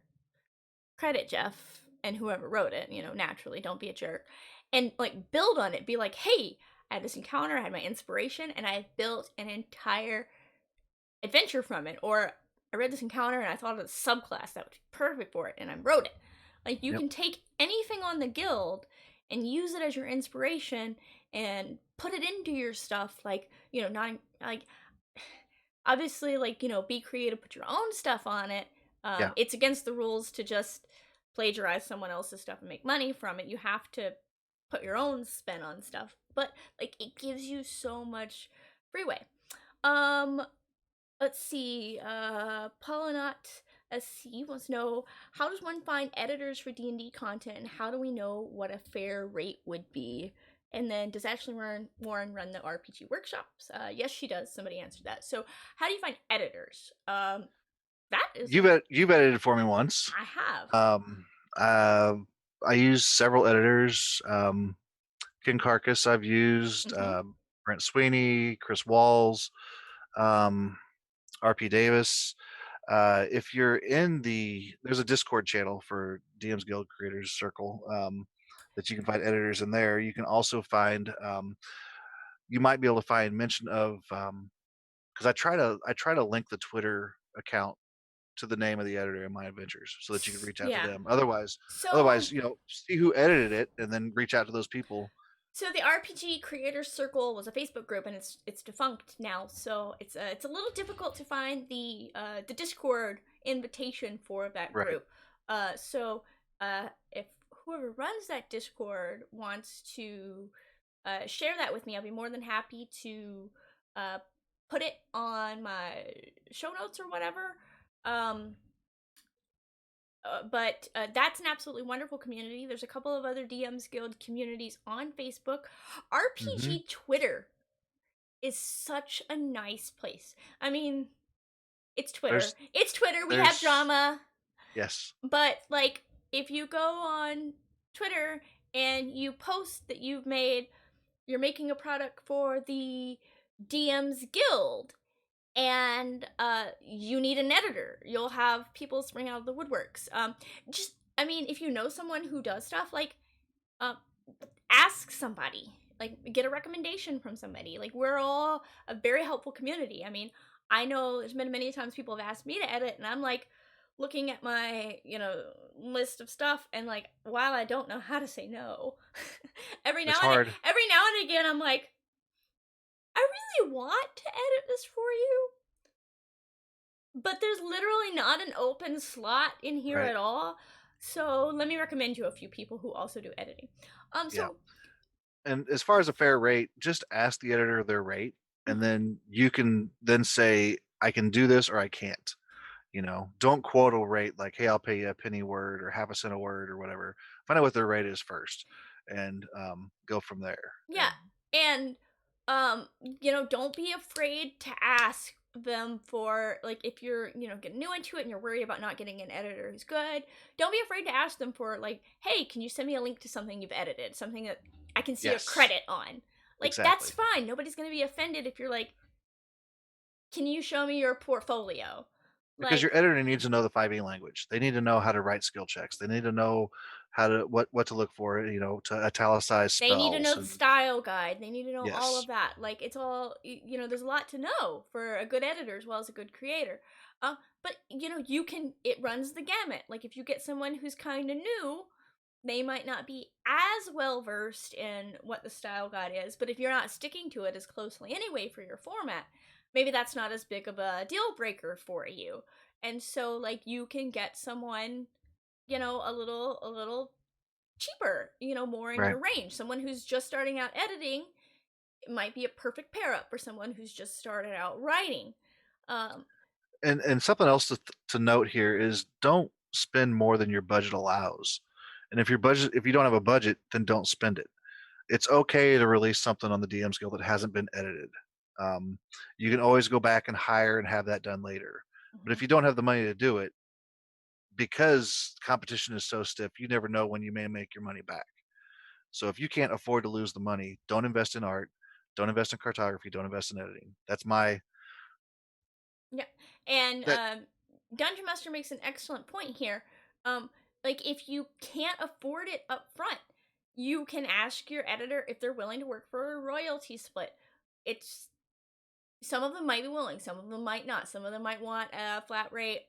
credit Jeff and whoever wrote it, naturally, don't be a jerk, and like build on it. Be like, hey, I had this encounter, I had my inspiration, and I built an entire adventure from it. Or I read this encounter and I thought of a subclass that would be perfect for it, and I wrote it. Like, you Yep. can take anything on the guild and use it as your inspiration and put it into your stuff. Like, not like, obviously, like, be creative, put your own stuff on it. Yeah. It's against the rules to just plagiarize someone else's stuff and make money from it. You have to put your own spin on stuff, but like, it gives you so much freeway. um let's see, Pollinot, C wants to know, how does one find editors for D&D content, and how do we know what a fair rate would be? And then, does Ashley Warren run the RPG workshops? Yes, she does. Somebody answered that. So, how do you find editors? That is You've edited for me once. I have. Uh, I use several editors. King Carcass I've used, Brent Sweeney, Chris Walls, RP Davis. If you're in there's a Discord channel for DMsGuild Creators Circle, that you can find editors in there. You can also find, you might be able to find mention of, because I try to link the Twitter account to the name of the editor in my adventures so that you can reach out to Yeah. them. Otherwise, So, see who edited it and then reach out to those people. So the RPG Creators Circle was a Facebook group, and it's defunct now. So it's a little difficult to find the Discord invitation for that Right. group. If whoever runs that Discord wants to share that with me, I'll be more than happy to uh, put it on my show notes or whatever. But that's an absolutely wonderful community. There's a couple of other DMsGuild communities on Facebook. Hmm. RPG Twitter is such a nice place. I mean, it's Twitter. There's It's Twitter. We have there's drama. yes. But, like, if you go on Twitter and you post that you're making a product for the DM's Guild, and you need an editor, you'll have people spring out of the woodworks. I mean, if you know someone who does stuff, like, um, ask somebody, like, get a recommendation from somebody. Like, we're all a very helpful community. I mean, I know there's been many times people have asked me to edit, and I'm like looking at my list of stuff, and like, while I don't know how to say no, It's hard. every now and again I'm like, I really want to edit this for you, but there's literally not an open slot in here Right. at all. So let me recommend you a few people who also do editing. Yeah. So And as far as a fair rate, just ask the editor their rate, and mhm. then you can then say, I can do this or I can't. Don't quote a rate like, hey, I'll pay you a penny a word or half a cent a word or whatever. Find out what their rate is first, and go from there. Yeah, And and don't be afraid to ask them for, like, if you're getting new into it and you're worried about not getting an editor who's good. Don't be afraid to ask them for, like, hey, can you send me a link to something you've edited, something that I can see a yes, credit on. Like, that's exactly. fine. Nobody's gonna be offended if you're like, can you show me your portfolio? Because Like, your editor needs to know the 5e language. They need to know how to write skill checks. They need to know how to what to look for, to italicize they need to know spells. the And style guide. They need to know all of yes, that. Like, it's all, there's a lot to know for a good editor as well as a good creator. But it runs the gamut. Like, if you get someone who's kind of new, they might not be as well versed in what the style guide is. But if you're not sticking to it as closely anyway for your format, maybe that's not as big of a deal breaker for you. And so, like, you can get someone, a little cheaper, more in right. your range. Someone who's just starting out editing, it might be a perfect pair up for someone who's just started out writing. Um, And something else to note here is, don't spend more than your budget allows. And if you don't have a budget, then don't spend it. It's okay to release something on the DM skill that hasn't been edited. Um, you can always go back and hire and have that done later. But if mhm. you don't have the money to do it, because competition is so stiff, you never know when you may make your money back. So if you can't afford to lose the money, don't invest in art, don't invest in cartography, don't invest in editing. That's my Yeah, and that Dungeon Master makes an excellent point here. Um, like, if you can't afford it up front, you can ask your editor if they're willing to work for a royalty split. It's Some of them might be willing, some of them might not. Some of them might want a flat rate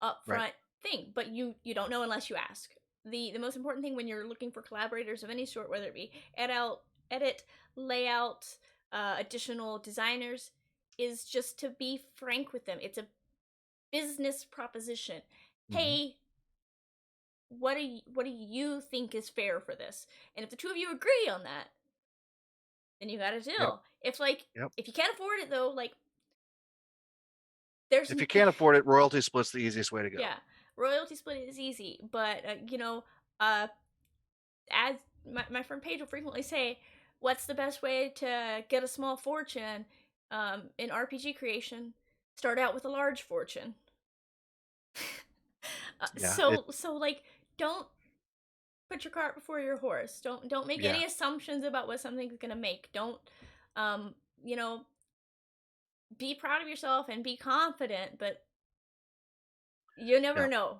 right. upfront thing, but you don't know unless you ask. The most important thing when you're looking for collaborators of any sort, whether it be edit, layout, additional designers, is just to be frank with them. It's a business proposition. Hmm. Hey, what do you think is fair for this? And if the two of you agree on that, then you got a Yep. deal. Yep. If you can't afford it though, like, there's If you can't afford it, royalty split's the easiest way to go. yeah, royalty split is easy, but uh, as my friend Paige will frequently say, what's the best way to get a small fortune in RPG creation? Start out with a large fortune. Yeah, So like, don't put your cart before your horse. Don't make yeah, any assumptions about what something's gonna make. Don't um you know be proud of yourself and be confident, but you never yeah. know.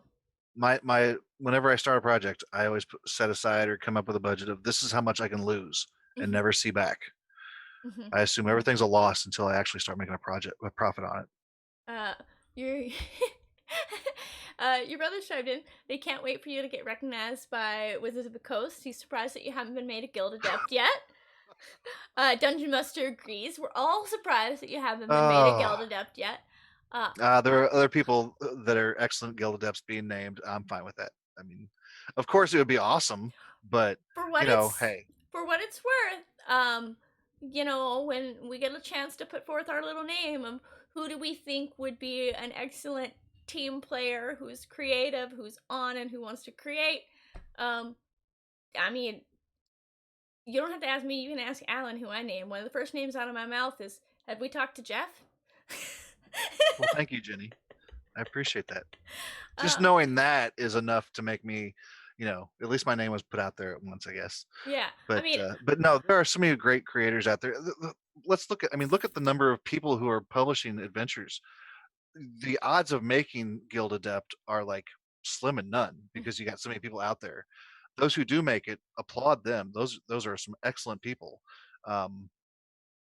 My whenever I start a project, I always set aside or come up with a budget of this is how much I can lose and Hmm. never see back. Hmm. I assume everything's a loss until I actually start making a profit on it. Uh, your your brother's chimed in. They can't wait for you to get recognized by Wizards of the Coast. He's surprised that you haven't been made a guild adept yet. Dungeon Master agrees. We're all surprised that you haven't been made a Oh, guild adept yet. Uh, there are other people that are excellent guild adepts being named. I'm fine with that. I mean, of course it would be awesome, but for what it's hey, worth, when we get a chance to put forth our little name of who do we think would be an excellent team player who's creative, who's on, and who wants to create. Um, I mean, you don't have to ask me. You can ask Alan, who I name. One of the first names out of my mouth is, "Have we talked to Jeff?" well, thank you, Jenny. I appreciate that. Just uh, knowing that is enough to make me, at least my name was put out there at once, I guess. yeah. I But mean, but no, there are so many great creators out there. Let's look at, I mean, look at the number of people who are publishing adventures. The odds of making Guild Adept are like slim and none because you got so many people out there. Those who do make it, applaud them. Those are some excellent people. Um,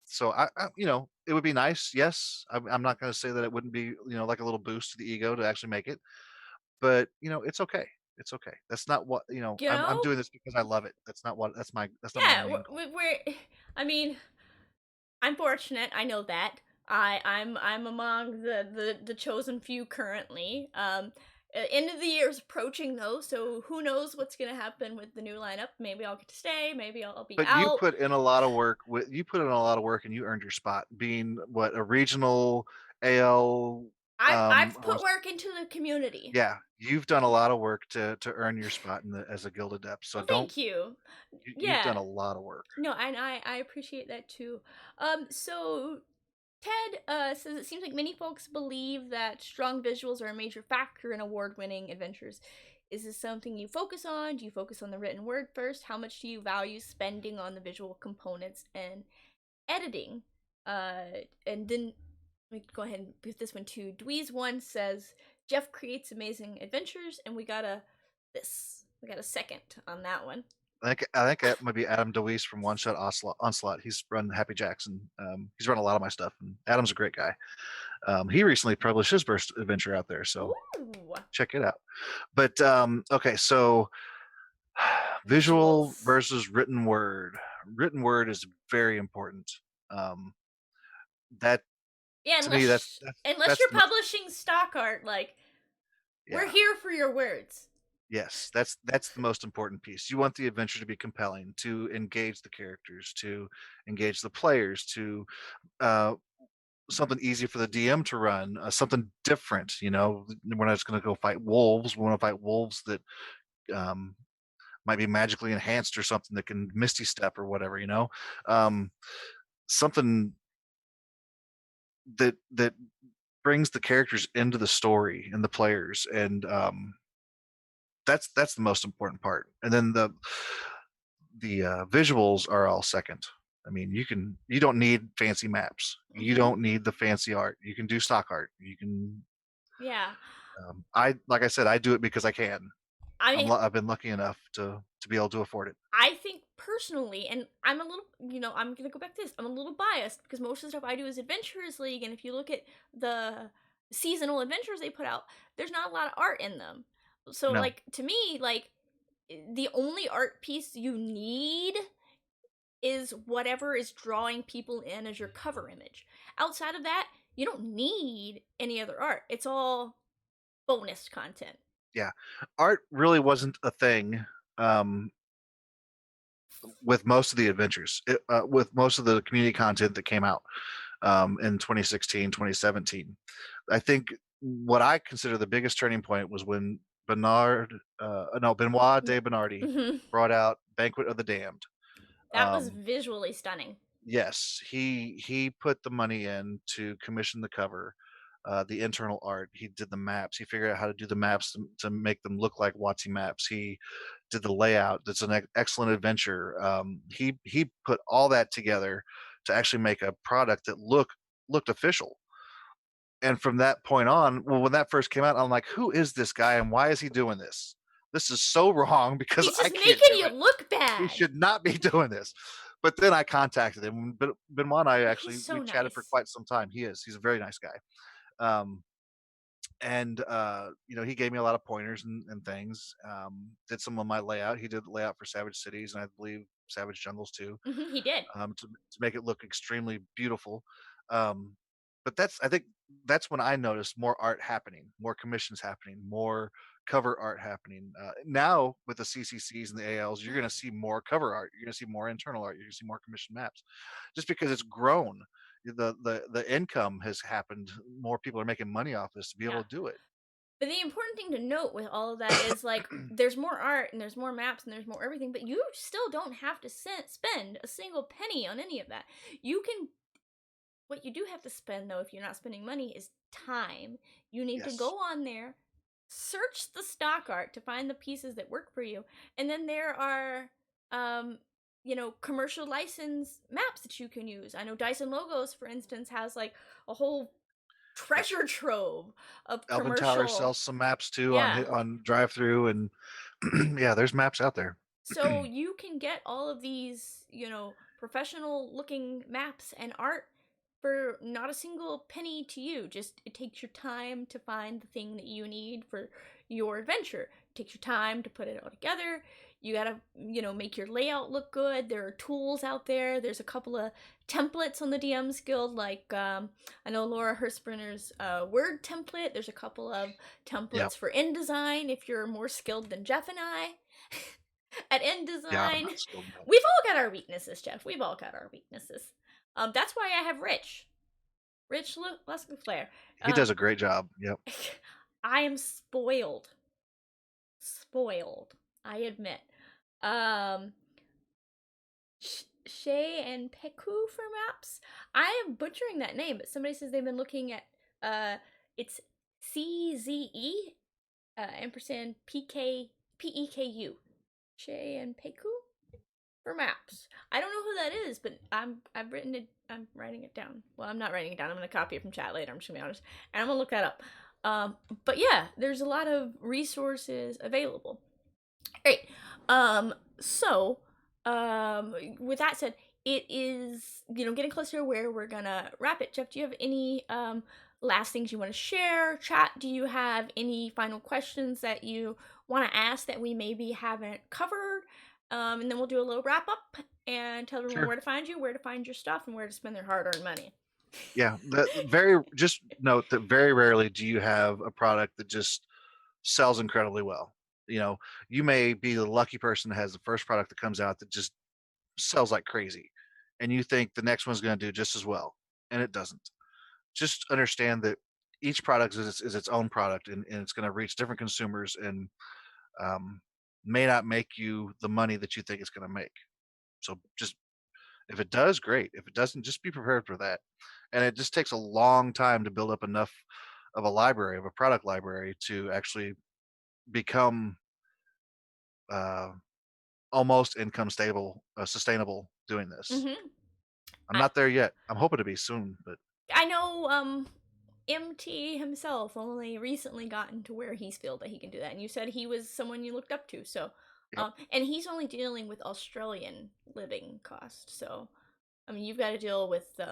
so it would be nice. Yes, I'm not going to say that it wouldn't be, like a little boost to the ego to actually make it, but it's okay. It's okay. That's not what you I'm know, doing this because I love it. That's not my yeah. main goal. We're I mean, I'm fortunate. I know that. I'm among the chosen few currently. End of the year is approaching though, so who knows what's gonna happen with the new lineup? Maybe I'll get to stay. Maybe I'll be But out. you put in a lot of work and you earned your spot being what a regional AL. I've Or put work into the community. Yeah, you've done a lot of work to earn your spot as a guild adept. So Well, don't thank you. you've done Yeah. a lot of work. No, and I appreciate that too. So Ted says it seems like many folks believe that strong visuals are a major factor in award-winning adventures. Is this something you focus on? Do you focus on the written word first? How much do you value spending on the visual components and editing? And then we go ahead and put this one too. Dweez one says Jeff creates amazing adventures, and we got a second on that one. I think that might be Adam DeWeese from One Shot Onslaught. He's run Happy Jackson. He's run a lot of my stuff, and Adam's a great guy. He recently published his first adventure out there, so Ooh, check it out. But okay, so visual visuals. versus written word. Written word is very important. Um, that Yeah, to me, unless that's you're the most. publishing stock art, like we're Yeah, here for your words. yes, that's the most important piece. You want the adventure to be compelling, to engage the characters, to engage the players, to uh, something easy for the DM to run, something different. We're not just going to go fight wolves. We want to fight wolves that um, might be magically enhanced or something that can misty step or whatever. Um, something that brings the characters into the story and the players, and that's the most important part. And then the visuals are all second. I mean, you don't need fancy maps. You Hmm. don't need the fancy art. You can do stock art. You can. Yeah, I like I said, I do it because I can. I mean, I've been lucky enough to be able to afford it. I think personally, and I'm a little, I'm gonna go back to this. I'm a little biased because most of the stuff I do is Adventurers League, and if you look at the seasonal adventures they put out, there's not a lot of art in them. So, No, like to me, like the only art piece you need is whatever is drawing people in as your cover image. Outside of that, you don't need any other art. It's all bonus content. yeah, art really wasn't a thing um, with most of the adventures, with most of the community content that came out. in 2016, 2017. I think what I consider the biggest turning point was when Benoit de Bernardi Mm-hmm. brought out Banquet of the Damned. That was Um, visually stunning. yes, he put the money in to commission the cover, the internal art. He did the maps. He figured out how to do the maps to make them look like WotC maps. He did the layout. That's an excellent adventure. He put all that together to actually make a product that looked official. And from that point on, well, when that first came out, I'm like, who is this guy and why is he doing this? This is so wrong because He's I just can't making do you it. look He bad. should not be doing this. But then I contacted him. But Benoit and I He's actually we so chatted for nice. quite some time. He's a very nice guy. Um, and he gave me a lot of pointers and things. Did some of my layout. He did the layout for Savage Cities and I believe Savage Jungles too, He did. to make it look extremely beautiful. Um, but I think that's when I noticed more art happening, more commissions happening, more cover art happening. Now with the CCCs and the ALs, you're going to see more cover art. You're going to see more internal art. You're going to see more commission maps, just because it's grown. The income has happened. More people are making money off this to be Yeah. able to do it. But the important thing to note with all of that is like there's more art and there's more maps and there's more everything, but you still don't have to spend a single penny on any of that. You can What you do have to spend though if you're not spending money is time. You need to Yes. go on there, search the stock art to find the pieces that work for you, and then there are um commercial license maps that you can use. I know Dyson Logos for instance has like a whole Yep. treasure trove of Elvin Tower commercial. sells some maps too Yeah. on drive through and yeah, there's maps out there. So you can get all of these, professional looking maps and art for not a single penny to you. Just it takes your time to find the thing that you need for your adventure. It takes your time to put it all together. You gotta, make your layout look good. There are tools out there. There's a couple of templates on the DMs Guild, like I know Laura Hersprinter's word template. There's a couple of Yeah. templates for InDesign if you're more skilled than Jeff and I. At Yeah, I'm InDesign. not skilled, no. We've all got our weaknesses, Jeff. We've all got our weaknesses. That's why I have Rich. Rich Flair. He does a great job. Yep. I am spoiled. Spoiled. I admit. Um, Shay and Peku for maps. I am butchering that name, but somebody says they've been looking at it's CZE ampersand PEKU. Shay and Peku for maps. I don't know who that is, but I've written it. I'm writing it down. Well, I'm not writing it down. I'm gonna copy it from chat later. I'm just gonna be honest, and I'm gonna look that up. But yeah, there's a lot of resources available. Great. So, with that said, it is getting closer to where we're gonna wrap it. Jeff, do you have any last things you want to share? Chat, do you have any final questions that you want to ask that we maybe haven't covered? And then we'll do a little wrap up and tell everyone Sure. where to find you, where to find your stuff, and where to spend their hard-earned money. Yeah. Just note that very rarely do you have a product that just sells incredibly well. You know, you may be the lucky person that has the first product that comes out that just sells like crazy. And you think the next one's going to do just as well. And it doesn't. Just understand that each product is its own product and it's going to reach different consumers and um, may not make you the money that you think it's going to make. So just if it does, great. If it doesn't, just be prepared for that. And it just takes a long time to build up enough of a library, of a product library to actually become uh, almost income stable, sustainable doing this. Mm-hmm. I'm I not there yet. I'm hoping to be soon, but I know MT himself only recently gotten to where he's feel that he can do that. And you said he was someone you looked up to. So yep. and he's only dealing with Australian living cost. So I mean you've got to deal with the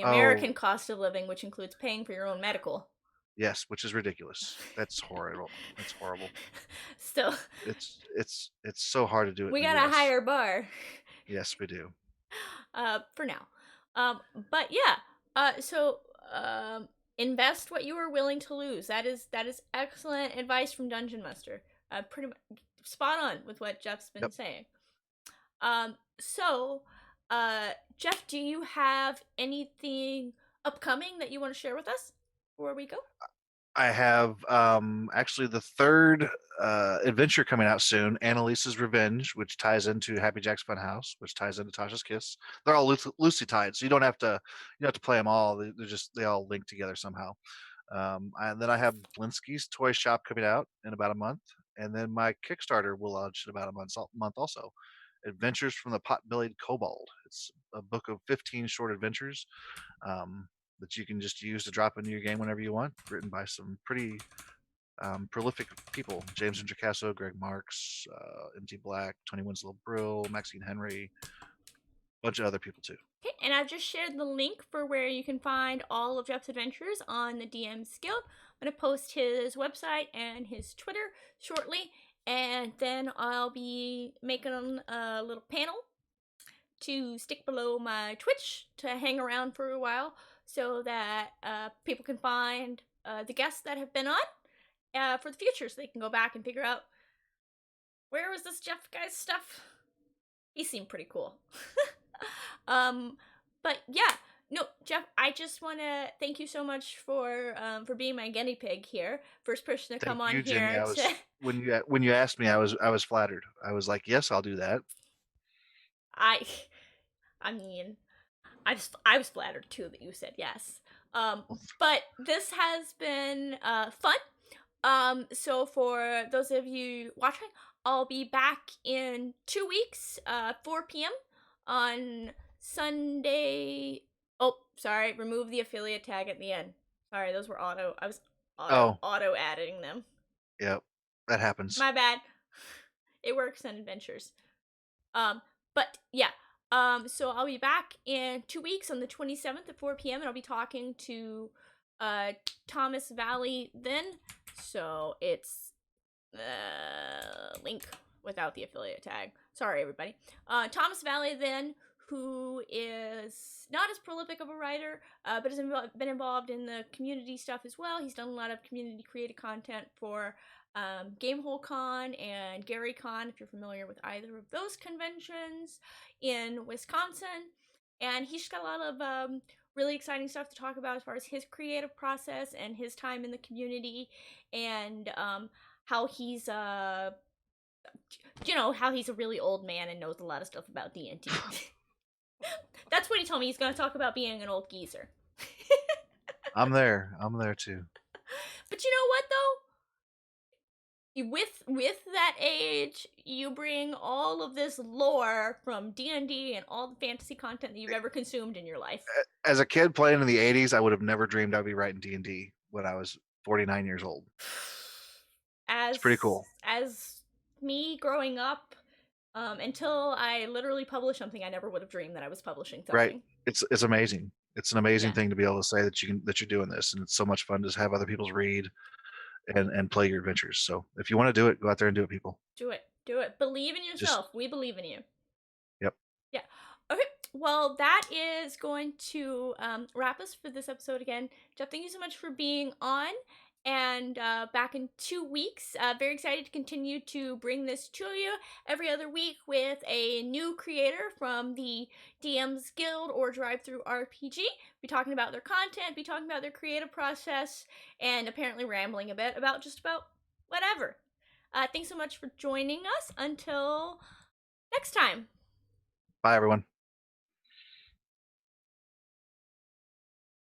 Oh, American cost of living, which includes paying for your own medical. yes, which is ridiculous. That's horrible. That's horrible. So It's so hard to do it we in the got a US. higher bar. Yes, we do. For now. But yeah, so invest what you are willing to lose. That is excellent advice from Dungeon Master. Pretty much spot on with what Jeff's been Yep. saying. So Jeff, do you have anything upcoming that you want to share with us before we go? I have actually the third adventure coming out soon, Annalise's Revenge, which ties into Happy Jack's Funhouse, which ties into Tasha's Kiss. They're all loosely tied, so you don't have to play them all. They all link together somehow. And then I have Blinsky's Toy Shop coming out in about a month, and then my Kickstarter will launch in about a month also. Adventures from the Pot-Bellied Kobold. It's a book of 15 short adventures um, that you can just use to drop into your game whenever you want. Written by some pretty prolific people: James Introcaso, Greg Marks, MT Black, Tony Winslow Brill, Maxine Henry, a bunch of other people too. Okay, and I've just shared the link for where you can find all of Jeff's adventures on the DMs Guild. I'm going to post his website and his Twitter shortly, and then I'll be making a little panel to stick below my Twitch to hang around for a while so that people can find the guests that have been on for the future, so they can go back and figure out, where was this Jeff guy's stuff? He seemed pretty cool. But yeah, no, Jeff, I just want to thank you so much for being my guinea pig here. First person to Thank come on you, Jenny. here to. When you asked me, I was flattered. I was like, yes, I'll do that. I I mean, I was flattered too that you said yes. But this has been fun. So for those of you watching, I'll be back in 2 weeks, 4 p.m. on Sunday. Oh, sorry, remove the affiliate tag at the end. Sorry, those were auto. I was Oh, auto adding them. yeah, that happens. My bad. It works on adventures. But yeah. So I'll be back in 2 weeks on the 27th at 4 p.m. and I'll be talking to Thomas Valley then. So it's link without the affiliate tag. Sorry, everybody. Thomas Valley then, who is not as prolific of a writer, but has been involved in the community stuff as well. He's done a lot of community created content for Gamehole Con and Gary Con, if you're familiar with either of those conventions in Wisconsin. And he's just got a lot of really exciting stuff to talk about as far as his creative process and his time in the community, and how he's how he's a really old man and knows a lot of stuff about D&D. That's what he told me. He's going to talk about being an old geezer. I'm there too. But you know what though? With that age, you bring all of this lore from D&D and all the fantasy content that you've ever consumed in your life. As a kid playing in the '80s, I would have never dreamed I'd be writing D&D when I was 49 years old. It's pretty cool. As me growing up, until I literally published something, I never would have dreamed that I was publishing something. Right. It's amazing. It's an amazing thing to be able to say that you're doing this, and it's so much fun to have other people's read and play your adventures. So if you want to do it, go out there and do it, people. Do it. Believe in yourself. We believe in you. Yep. Yeah. Okay. Well, that is going to wrap us for this episode again. Jeff, thank you so much for being on. And back in 2 weeks, very excited to continue to bring this to you every other week with a new creator from the DMs Guild or Drive Through RPG. Be talking about their content, be talking about their creative process, and apparently rambling a bit about just about whatever. Thanks so much for joining us. Until next time. Bye, everyone.